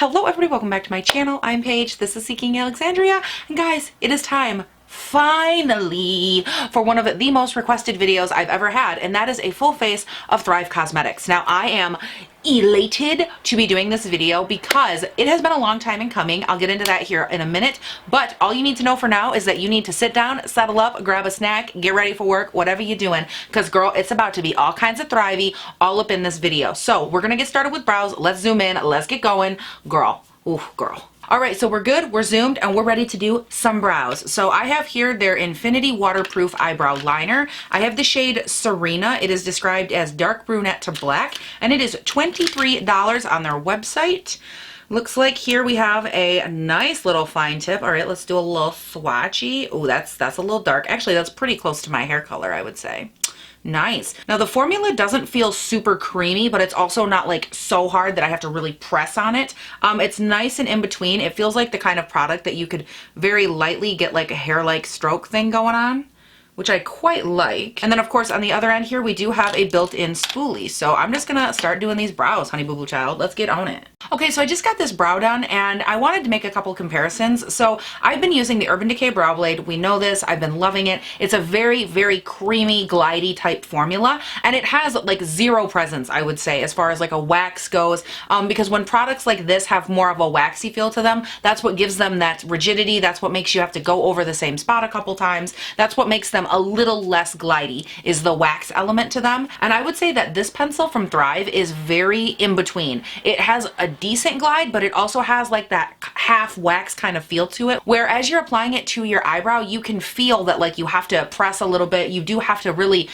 Hello everybody, welcome back to my channel. I'm Paige, this is Seeking Alexandria, and guys, it is time, finally, for one of the most requested videos I've ever had, and that is a full face of Thrive Causemetics. Now, I am elated to be doing this video because it has been a long time in coming. I'll get into that here in a minute, but all you need to know for now is that you need to sit down, settle up, grab a snack, get ready for work, whatever you're doing, because girl, it's about to be all kinds of thrivey all up in this video. So we're gonna get started with brows. Let's zoom in, let's get going. Girl, ooh, girl. All right, so we're good, we're zoomed, and we're ready to do some brows. So I have here their Infinity Waterproof Eyebrow Liner. I have the shade Serena. It is described as dark brunette to black, and it is $23 on their website. Looks like here we have a nice little fine tip. All right, let's do a little swatchy. Oh, that's a little dark. Actually, that's pretty close to my hair color, I would say. Nice. Now the formula doesn't feel super creamy, but it's also not like so hard that I have to really press on it. It's nice and in between. It feels like the kind of product that you could very lightly get like a hair-like stroke thing going on, which I quite like. And then of course on the other end here we do have a built-in spoolie. So I'm just gonna start doing these brows, honey boo boo child. Let's get on it. Okay, so I just got this brow done and I wanted to make a couple comparisons. So I've been using the Urban Decay Brow Blade. We know this, I've been loving it. It's a very, very creamy, glidey type formula, and it has like zero presence, I would say, as far as like a wax goes, because when products like this have more of a waxy feel to them, that's what gives them that rigidity. That's what makes you have to go over the same spot a couple times. That's what makes them a little less glidey, is the wax element to them. And I would say that this pencil from Thrive is very in between. It has a decent glide, but it also has like that half wax kind of feel to it, where as you're applying it to your eyebrow, you can feel that like you have to press a little bit. You do have to really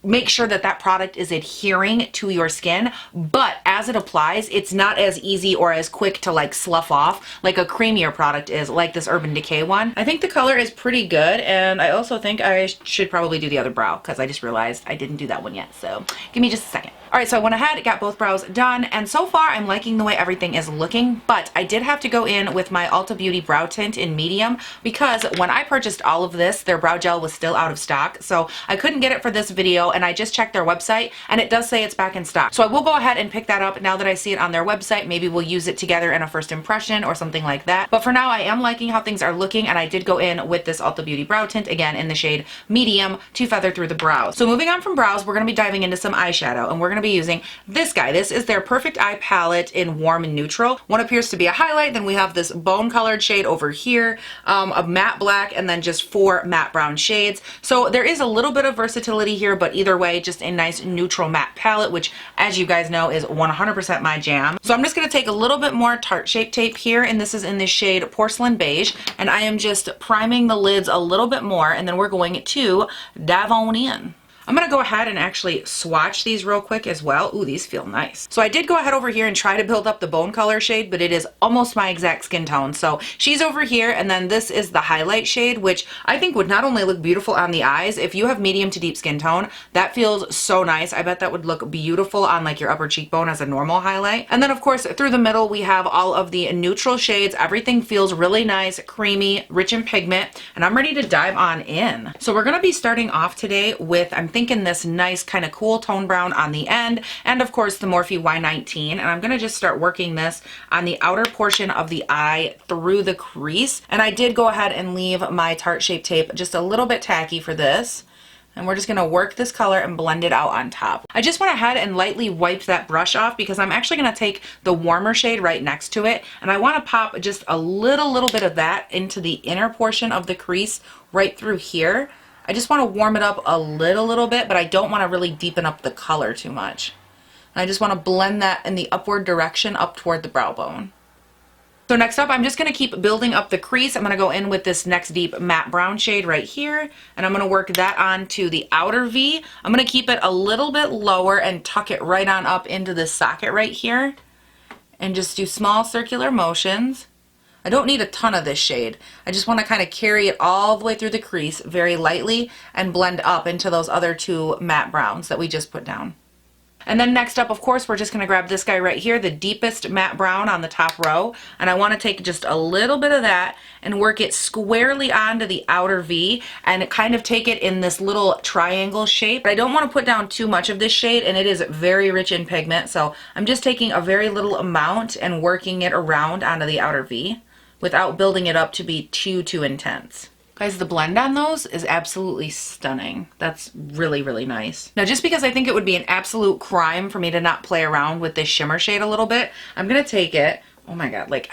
make sure that that product is adhering to your skin, but as it applies, it's not as easy or as quick to like slough off like a creamier product is, like this Urban Decay one. I think the color is pretty good, and I also think I should probably do the other brow because I just realized I didn't do that one yet, so give me just a second. All right, so I went ahead, got both brows done, and so far I'm liking the way everything is looking, but I did have to go in with my Ulta Beauty Brow Tint in medium because when I purchased all of this, their brow gel was still out of stock, so I couldn't get it for this video, and I just checked their website, and it does say it's back in stock. So I will go ahead and pick that up now that I see it on their website. Maybe we'll use it together in a first impression or something like that. But for now, I am liking how things are looking, and I did go in with this Ulta Beauty Brow Tint, again in the shade medium, to feather through the brows. So moving on from brows, we're going to be diving into some eyeshadow, and we're going to be using this guy. This is their Perfect Eye Palette in Warm and Neutral. One appears to be a highlight, then we have this bone colored shade over here, a matte black, and then just 4 matte brown shades. So there is a little bit of versatility here, but either way, just a nice neutral matte palette, which as you guys know is 100% my jam. So I'm just going to take a little bit more Tarte Shape Tape here, and this is in the shade Porcelain Beige, and I am just priming the lids a little bit more, and then we're going to dive on in. I'm going to go ahead and actually swatch these real quick as well. Ooh, these feel nice. So I did go ahead over here and try to build up the bone color shade, but it is almost my exact skin tone. So she's over here, and then this is the highlight shade, which I think would not only look beautiful on the eyes, if you have medium to deep skin tone, that feels so nice. I bet that would look beautiful on like your upper cheekbone as a normal highlight. And then of course, through the middle, we have all of the neutral shades. Everything feels really nice, creamy, rich in pigment, and I'm ready to dive on in. So we're going to be starting off today with, I'm thinking this nice kind of cool tone brown on the end, and of course the Morphe Y19, and I'm going to just start working this on the outer portion of the eye through the crease. And I did go ahead and leave my Tarte Shape Tape just a little bit tacky for this, and we're just going to work this color and blend it out on top. I just went ahead and lightly wiped that brush off because I'm actually going to take the warmer shade right next to it, and I want to pop just a little bit of that into the inner portion of the crease right through here. I just want to warm it up a little bit, but I don't want to really deepen up the color too much. And I just want to blend that in the upward direction up toward the brow bone. So next up, I'm just going to keep building up the crease. I'm going to go in with this next deep matte brown shade right here, and I'm going to work that onto the outer V. I'm going to keep it a little bit lower and tuck it right on up into this socket right here, and just do small circular motions. I don't need a ton of this shade. I just want to kind of carry it all the way through the crease very lightly and blend up into those other 2 matte browns that we just put down. And then next up, of course, we're just going to grab this guy right here, the deepest matte brown on the top row. And I want to take just a little bit of that and work it squarely onto the outer V and kind of take it in this little triangle shape. But I don't want to put down too much of this shade, and it is very rich in pigment. So I'm just taking a very little amount and working it around onto the outer V without building it up to be too intense. Guys, the blend on those is absolutely stunning. That's really, really nice. Now, just because I think it would be an absolute crime for me to not play around with this shimmer shade a little bit, I'm gonna take it. Oh my God, like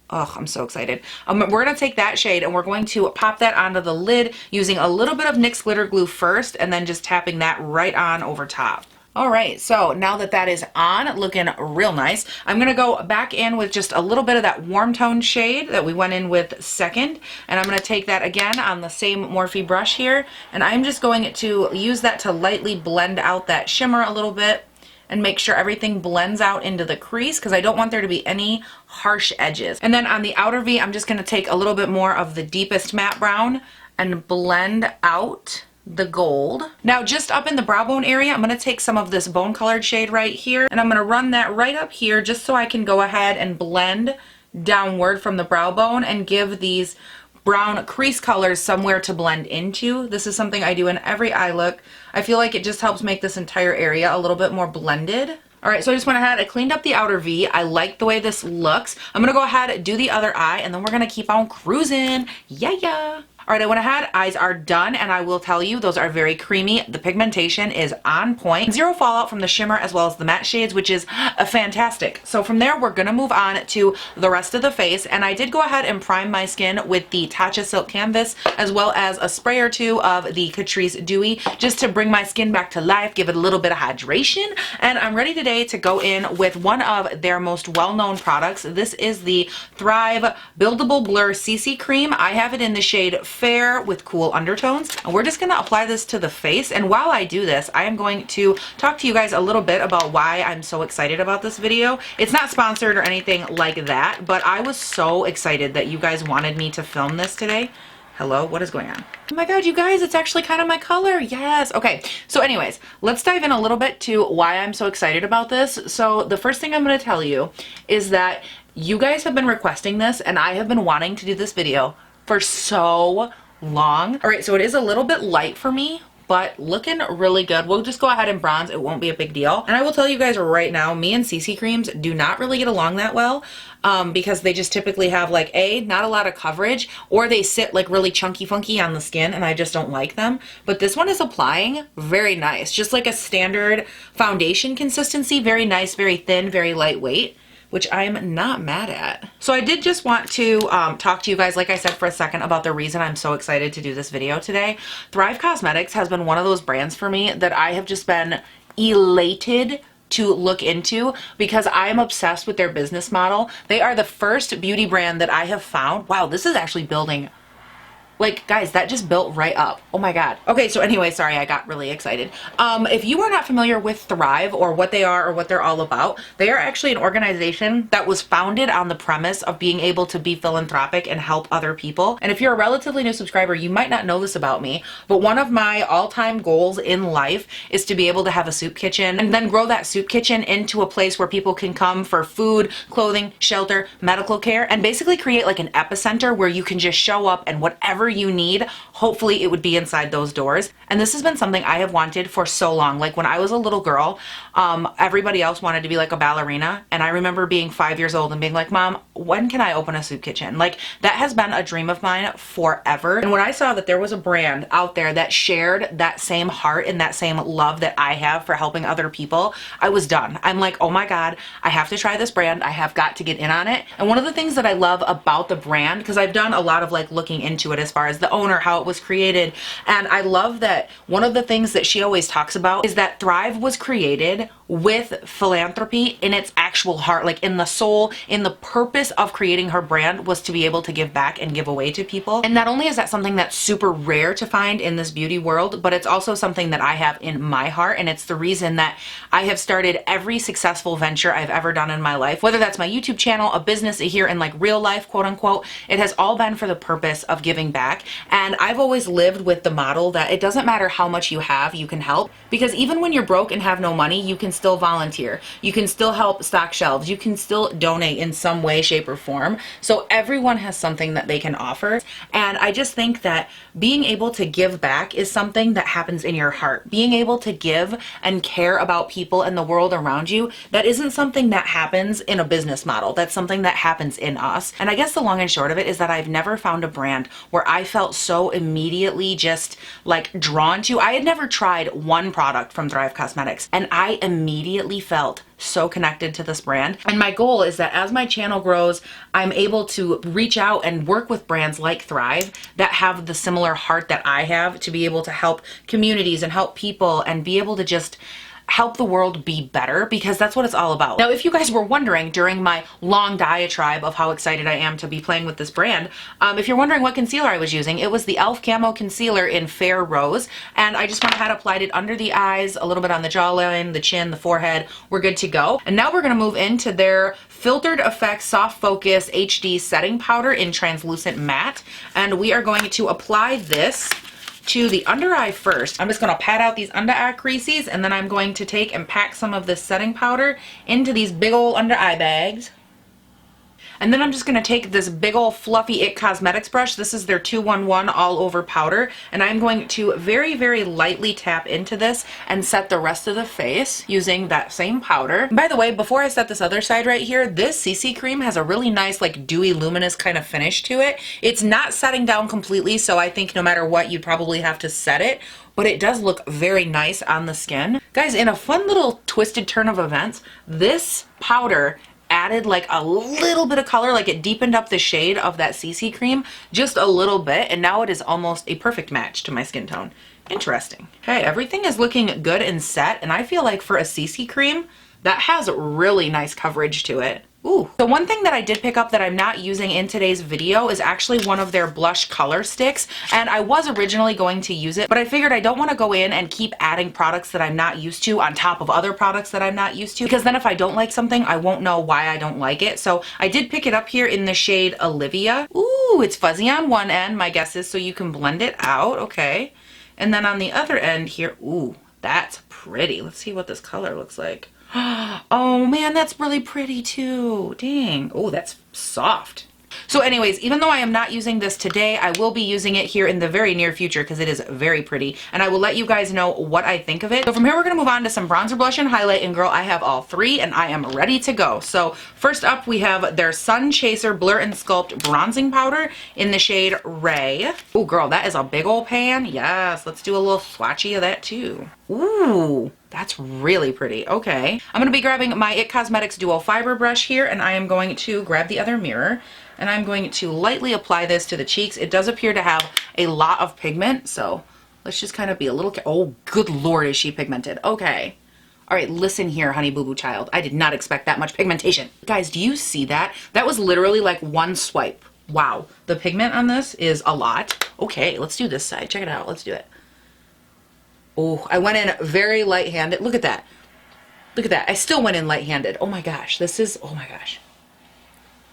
oh, I'm so excited. We're gonna take that shade and we're going to pop that onto the lid using a little bit of NYX glitter glue first and then just tapping that right on over top. All right, so now that that is on, looking real nice, I'm gonna go back in with just a little bit of that warm tone shade that we went in with second, and I'm gonna take that again on the same Morphe brush here, and I'm just going to use that to lightly blend out that shimmer a little bit and make sure everything blends out into the crease because I don't want there to be any harsh edges. And then on the outer V, I'm just gonna take a little bit more of the deepest matte brown and blend out the gold. Now just up in the brow bone area, I'm going to take some of this bone colored shade right here and I'm going to run that right up here just so I can go ahead and blend downward from the brow bone and give these brown crease colors somewhere to blend into. This is something I do in every eye look. I feel like it just helps make this entire area a little bit more blended. All right, so I just went ahead, I cleaned up the outer V. I like the way this looks. I'm gonna go ahead, do the other eye, and then we're gonna keep on cruising. Yeah. All right, I went ahead, eyes are done, and I will tell you, those are very creamy. The pigmentation is on point. Zero fallout from the shimmer as well as the matte shades, which is fantastic. So from there, we're gonna move on to the rest of the face, and I did go ahead and prime my skin with the Tatcha Silk Canvas, as well as a spray or two of the Catrice Dewy, just to bring my skin back to life, give it a little bit of hydration, and I'm ready today to go in with one of their most well-known products. This is the Thrive Buildable Blur CC Cream. I have it in the shade Fair with cool undertones, and we're just going to apply this to the face. And while I do this, I am going to talk to you guys a little bit about why I'm so excited about this video. It's not sponsored or anything like that, but I was so excited that you guys wanted me to film this today. Hello, what is going on? Oh my God, you guys, it's actually kind of my color. Yes. Okay. So anyways, let's dive in a little bit to why I'm so excited about this. So the first thing I'm going to tell you is that you guys have been requesting this and I have been wanting to do this video for so long. All right, so it is a little bit light for me, but looking really good. We'll just go ahead and bronze. It won't be a big deal. And I will tell you guys right now, me and CC creams do not really get along that well because they just typically have like not a lot of coverage, or they sit like really chunky funky on the skin and I just don't like them. But this one is applying very nice, just like a standard foundation consistency. Very nice, very thin, very lightweight, which I'm not mad at. So I did just want to talk to you guys, like I said, for a second about the reason I'm so excited to do this video today. Thrive Causemetics has been one of those brands for me that I have just been elated to look into because I am obsessed with their business model. They are the first beauty brand that I have found. Wow, this is actually building. Like, guys, that just built right up. Oh my God. Okay, so anyway, sorry, I got really excited. If you are not familiar with Thrive or what they are or what they're all about, they are actually an organization that was founded on the premise of being able to be philanthropic and help other people. And if you're a relatively new subscriber, you might not know this about me, but one of my all-time goals in life is to be able to have a soup kitchen and then grow that soup kitchen into a place where people can come for food, clothing, shelter, medical care, and basically create like an epicenter where you can just show up and whatever you need, hopefully it would be inside those doors. And this has been something I have wanted for so long. Like when I was a little girl, everybody else wanted to be like a ballerina, and I remember being 5 years old and being like, Mom, when can I open a soup kitchen? Like that has been a dream of mine forever. And when I saw that there was a brand out there that shared that same heart and that same love that I have for helping other people, I was done. I'm like, oh my God, I have to try this brand. I have got to get in on it. And one of the things that I love about the brand, because I've done a lot of like looking into it as far as the owner, how it was created, and I love that one of the things that she always talks about is that Thrive was created with philanthropy in its actual heart, like in the soul, in the purpose of creating her brand was to be able to give back and give away to people. And not only is that something that's super rare to find in this beauty world, but it's also something that I have in my heart, and it's the reason that I have started every successful venture I've ever done in my life, whether that's my YouTube channel, a business here in like real life, quote unquote. It has all been for the purpose of giving back. And I've always lived with the model that it doesn't matter how much you have, you can help, because even when you're broke and have no money, you can still volunteer. You can still help stock shelves. You can still donate in some way, shape, or form. So everyone has something that they can offer. And I just think that being able to give back is something that happens in your heart. Being able to give and care about people and the world around you, that isn't something that happens in a business model. That's something that happens in us. And I guess the long and short of it is that I've never found a brand where I felt so immediately just like drawn to. I had never tried one product from Thrive Causemetics, and I immediately felt so connected to this brand. And my goal is that as my channel grows, I'm able to reach out and work with brands like Thrive that have the similar heart that I have, to be able to help communities and help people and be able to just help the world be better, because that's what it's all about. Now, if you guys were wondering during my long diatribe of how excited I am to be playing with this brand, if you're wondering what concealer I was using, it was the e.l.f. Camo Concealer in Fair Rose, and I just went ahead, applied it under the eyes, a little bit on the jawline, the chin, the forehead. We're good to go. And now we're gonna move into their Filtered Effects Soft Focus HD Setting Powder in Translucent Matte, and we are going to apply this to the under eye first. I'm just going to pat out these under eye creases, and then I'm going to take and pack some of this setting powder into these big old under eye bags. And then I'm just going to take this big old fluffy It Cosmetics brush. This is their 211 all over powder. And I'm going to very, very lightly tap into this and set the rest of the face using that same powder. And by the way, before I set this other side right here, this CC cream has a really nice like dewy luminous kind of finish to it. It's not setting down completely, so I think no matter what, you'd probably have to set it. But it does look very nice on the skin. Guys, in a fun little twisted turn of events, this powder added like a little bit of color, like it deepened up the shade of that CC cream just a little bit, and now it is almost a perfect match to my skin tone. Interesting. Okay, everything is looking good and set, and I feel like for a CC cream, that has really nice coverage to it. Ooh. The one thing that I did pick up that I'm not using in today's video is actually one of their blush color sticks, and I was originally going to use it, but I figured I don't want to go in and keep adding products that I'm not used to on top of other products that I'm not used to, because then if I don't like something, I won't know why I don't like it. So I did pick it up here in the shade Olivia. Ooh, it's fuzzy on one end, my guess is, so you can blend it out, okay. And then on the other end here, ooh, that's pretty. Let's see what this color looks like. Oh man, that's really pretty too. Dang. Oh, that's soft. So anyways, even though I am not using this today, I will be using it here in the very near future because it is very pretty, and I will let you guys know what I think of it. So from here, we're going to move on to some bronzer, blush, and highlight, and girl, I have all three, and I am ready to go. So first up, we have their Sun Chaser Blur and Sculpt Bronzing Powder in the shade Ray. Oh girl, that is a big old pan. Yes, let's do a little swatchy of that too. Ooh, that's really pretty. Okay. I'm going to be grabbing my It Cosmetics Duo Fiber brush here, and I am going to grab the other mirror, and I'm going to lightly apply this to the cheeks. It does appear to have a lot of pigment, so let's just kind of be a little, oh, good Lord, is she pigmented. Okay. All right, listen here, honey boo boo child. I did not expect that much pigmentation. Guys, do you see that? That was literally like one swipe. Wow. The pigment on this is a lot. Okay, let's do this side. Check it out. Let's do it. Oh, I went in very light-handed. Look at that. Look at that. I still went in light-handed. Oh my gosh. This is, oh my gosh.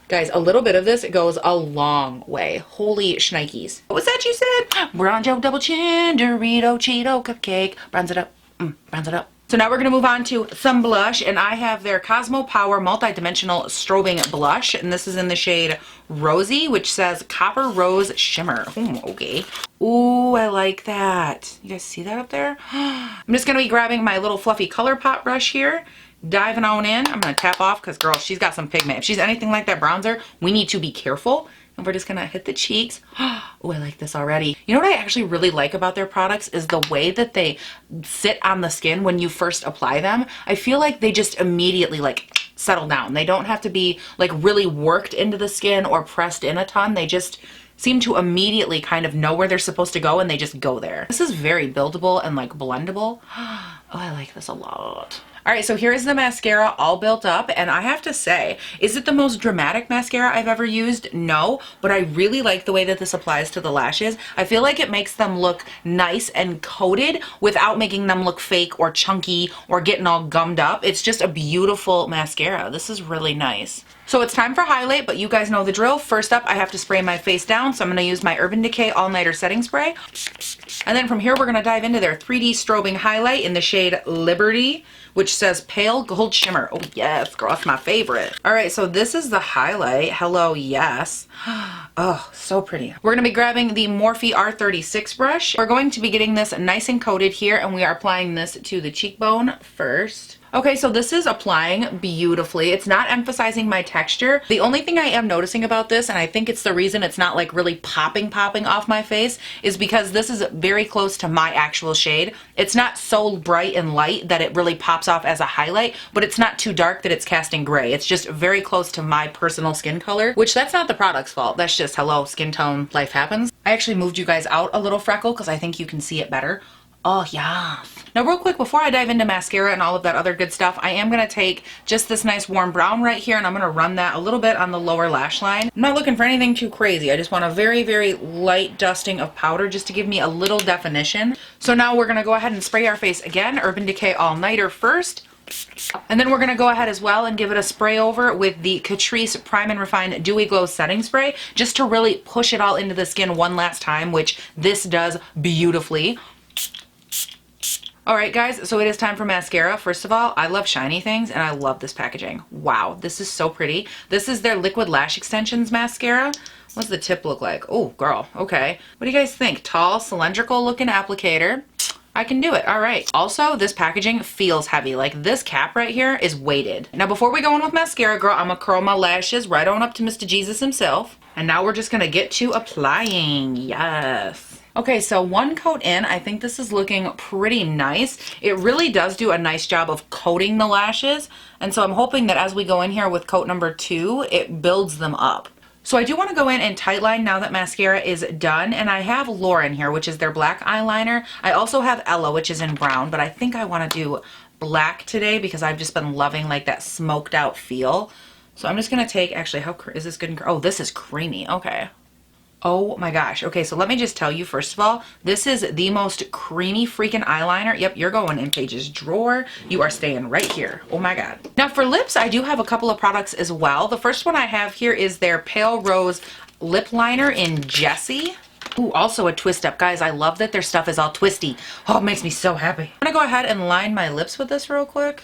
Guys, a little bit of this, it goes a long way. Holy shnikes. What was that you said? Bronzo double chin, Dorito, Cheeto, cupcake. Bronze it up. Bronze it up. So now we're going to move on to some blush, and I have their Cosmo Power Multi-Dimensional Strobing Blush, and this is in the shade Rosy, which says Copper Rose Shimmer. Ooh, okay. Ooh, I like that. You guys see that up there? I'm just going to be grabbing my little fluffy ColourPop brush here, diving on in. I'm going to tap off because, girl, she's got some pigment. If she's anything like that bronzer, we need to be careful. And we're just going to hit the cheeks. Oh, I like this already. You know what I actually really like about their products is the way that they sit on the skin when you first apply them. I feel like they just immediately like settle down. They don't have to be like really worked into the skin or pressed in a ton. They just seem to immediately kind of know where they're supposed to go, and they just go there. This is very buildable and like blendable. Oh, I like this a lot. All right, so here is the mascara all built up, and I have to say, is it the most dramatic mascara I've ever used? No, but I really like the way that this applies to the lashes. I feel like it makes them look nice and coated without making them look fake or chunky or getting all gummed up. It's just a beautiful mascara. This is really nice. So it's time for highlight, but you guys know the drill. First up, I have to spray my face down, so I'm going to use my Urban Decay All Nighter Setting Spray. And then from here, we're going to dive into their 3D strobing highlight in the shade Liberty, which says Pale Gold Shimmer. Oh yes, girl, that's my favorite. All right, so this is the highlight. Hello, yes. Oh, so pretty. We're going to be grabbing the Morphe R36 brush. We're going to be getting this nice and coated here, and we are applying this to the cheekbone first. Okay, so this is applying beautifully. It's not emphasizing my texture. The only thing I am noticing about this, and I think it's the reason it's not like really popping off my face, is because this is very close to my actual shade. It's not so bright and light that it really pops off as a highlight, but it's not too dark that it's casting gray. It's just very close to my personal skin color, which that's not the product's fault. That's just, hello, skin tone, life happens. I actually moved you guys out a little freckle because I think you can see it better. Oh, yeah. Now, real quick, before I dive into mascara and all of that other good stuff, I am going to take just this nice warm brown right here, and I'm going to run that a little bit on the lower lash line. I'm not looking for anything too crazy. I just want a very, very light dusting of powder just to give me a little definition. So now we're going to go ahead and spray our face again. Urban Decay All Nighter first. And then we're going to go ahead as well and give it a spray over with the Catrice Prime and Refine Dewy Glow Setting Spray, just to really push it all into the skin one last time, which this does beautifully. Alright guys, so it is time for mascara. First of all, I love shiny things and I love this packaging. Wow, this is so pretty. This is their Liquid Lash Extensions mascara. What's the tip look like? Oh girl, okay. What do you guys think? Tall, cylindrical looking applicator. I can do it. All right. Also, this packaging feels heavy. Like this cap right here is weighted. Now, before we go in with mascara, girl, I'm gonna curl my lashes right on up to Mr. Jesus himself. And now we're just gonna get to applying. Yes. Okay, so one coat in, I think this is looking pretty nice. It really does do a nice job of coating the lashes. And so I'm hoping that as we go in here with coat number 2, it builds them up. So I do want to go in and tightline now that mascara is done. And I have Lauren here, which is their black eyeliner. I also have Ella, which is in brown, but I think I want to do black today because I've just been loving like that smoked out feel. So I'm just going to take, actually, how is this good? Oh, this is creamy. Okay. Oh my gosh. Okay, so let me just tell you, first of all, this is the most creamy freaking eyeliner. Yep, you're going in Paige's drawer. You are staying right here. Oh my God. Now for lips, I do have a couple of products as well. The first one I have here is their Pale Rose Lip Liner in Jessie. Ooh, also a twist up. Guys, I love that their stuff is all twisty. Oh, it makes me so happy. I'm gonna go ahead and line my lips with this real quick.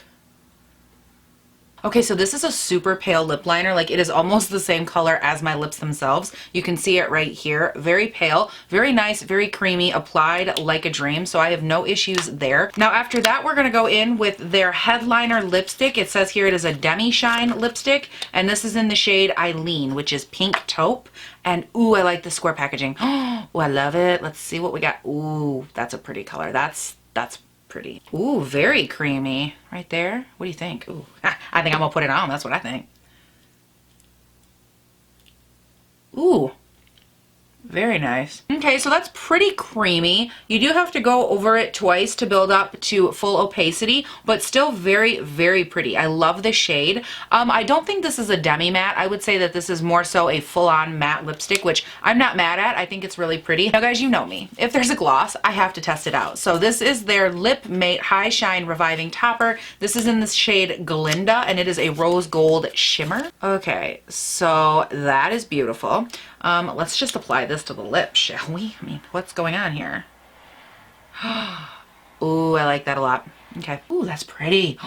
Okay, so this is a super pale lip liner. Like it is almost the same color as my lips themselves. You can see it right here. Very pale, very nice, very creamy, applied like a dream. So I have no issues there. Now after that, we're gonna go in with their headliner lipstick. It says here it is a Demi Shine lipstick. And this is in the shade Eileen, which is pink taupe. And ooh, I like the square packaging. Oh, I love it. Let's see what we got. Ooh, that's a pretty color. That's pretty. Ooh, very creamy right there. What do you think? Ooh, I think I'm gonna put it on. That's what I think. Ooh, very nice. Okay, so that's pretty creamy. You do have to go over it twice to build up to full opacity, but still very, very pretty. I love the shade. I don't think this is a demi matte. I would say that this is more so a full-on matte lipstick, which I'm not mad at. I think it's really pretty. Now guys, you know me. If there's a gloss, I have to test it out. So this is their Lip Mate High Shine Reviving Topper. This is in the shade Glinda, and it is a rose gold shimmer. Okay, so that is beautiful. Let's just apply this to the lips, shall we? I mean, what's going on here? Ooh, I like that a lot. Okay. Ooh, that's pretty.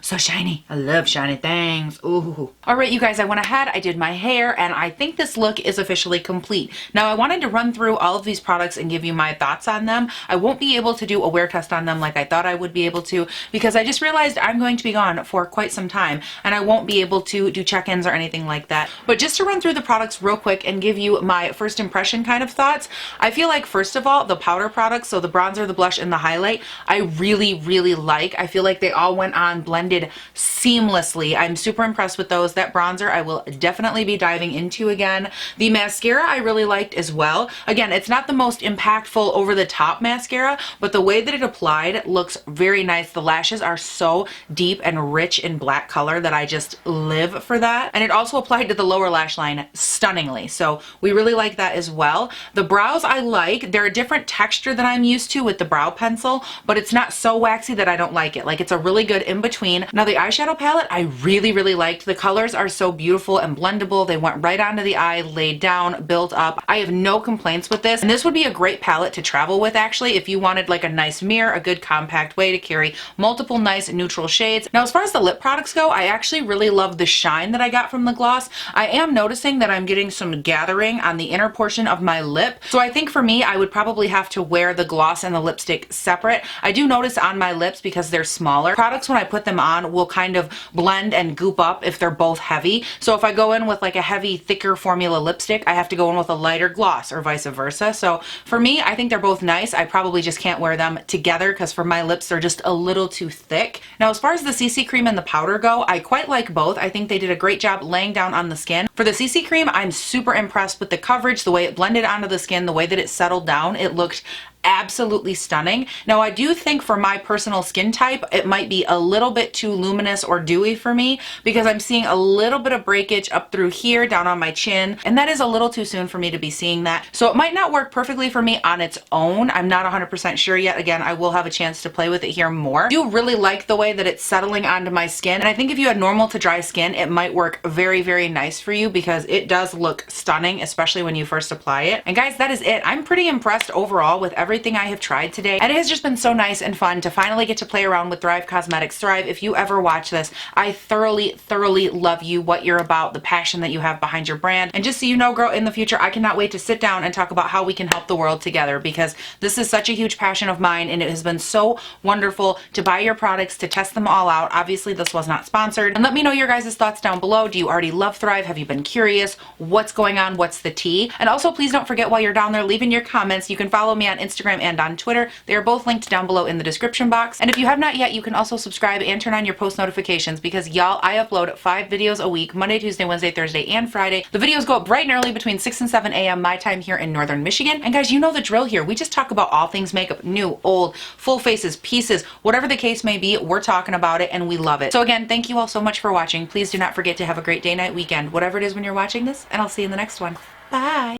So shiny. I love shiny things. Ooh. All right, you guys, I went ahead, I did my hair, and I think this look is officially complete. Now, I wanted to run through all of these products and give you my thoughts on them. I won't be able to do a wear test on them like I thought I would be able to, because I just realized I'm going to be gone for quite some time, and I won't be able to do check-ins or anything like that. But just to run through the products real quick and give you my first impression kind of thoughts, I feel like, first of all, the powder products, so the bronzer, the blush, and the highlight, I really, really like. I feel like they all went on blended seamlessly. I'm super impressed with those. That bronzer I will definitely be diving into again. The mascara I really liked as well. Again, it's not the most impactful over the top mascara, but the way that it applied looks very nice. The lashes are so deep and rich in black color that I just live for that. And it also applied to the lower lash line stunningly. So we really like that as well. The brows I like. They're a different texture than I'm used to with the brow pencil, but it's not so waxy that I don't like it. Like it's a really good in between. green. Now the eyeshadow palette I really, really liked. The colors are so beautiful and blendable. They went right onto the eye, laid down, built up. I have no complaints with this. And this would be a great palette to travel with actually if you wanted like a nice mirror, a good compact way to carry multiple nice neutral shades. Now as far as the lip products go, I actually really love the shine that I got from the gloss. I am noticing that I'm getting some gathering on the inner portion of my lip. So I think for me, I would probably have to wear the gloss and the lipstick separate. I do notice on my lips because they're smaller. Products when I put them on will kind of blend and goop up if they're both heavy. So if I go in with like a heavy, thicker formula lipstick, I have to go in with a lighter gloss or vice versa. So for me, I think they're both nice. I probably just can't wear them together because for my lips, they're just a little too thick. Now, as far as the CC cream and the powder go, I quite like both. I think they did a great job laying down on the skin. For the CC cream, I'm super impressed with the coverage, the way it blended onto the skin, the way that it settled down. It looked absolutely stunning. Now I do think for my personal skin type it might be a little bit too luminous or dewy for me because I'm seeing a little bit of breakage up through here down on my chin, and that is a little too soon for me to be seeing that. So it might not work perfectly for me on its own. I'm not 100% sure yet. Again, I will have a chance to play with it here more. I do really like the way that it's settling onto my skin, and I think if you had normal to dry skin it might work very, very nice for you because it does look stunning, especially when you first apply it. And guys, that is it. I'm pretty impressed overall with everything I have tried today, and it has just been so nice and fun to finally get to play around with Thrive Causemetics. Thrive, if you ever watch this, I thoroughly love you, what you're about, the passion that you have behind your brand, and just so you know, girl, in the future I cannot wait to sit down and talk about how we can help the world together because this is such a huge passion of mine, and it has been so wonderful to buy your products, to test them all out. Obviously this was not sponsored, and let me know your guys' thoughts down below. Do you already love Thrive? Have you been curious? What's going on? What's the tea? And also please don't forget, while you're down there leaving your comments, you can follow me on Instagram and on Twitter. They are both linked down below in the description box. And if you have not yet, you can also subscribe and turn on your post notifications because y'all, I upload 5 videos a week, Monday, Tuesday, Wednesday, Thursday, and Friday. The videos go up bright and early between 6 and 7 a.m. my time here in Northern Michigan. And guys, you know the drill here. We just talk about all things makeup, new, old, full faces, pieces, whatever the case may be, we're talking about it and we love it. So again, thank you all so much for watching. Please do not forget to have a great day, night, weekend, whatever it is when you're watching this, and I'll see you in the next one. Bye.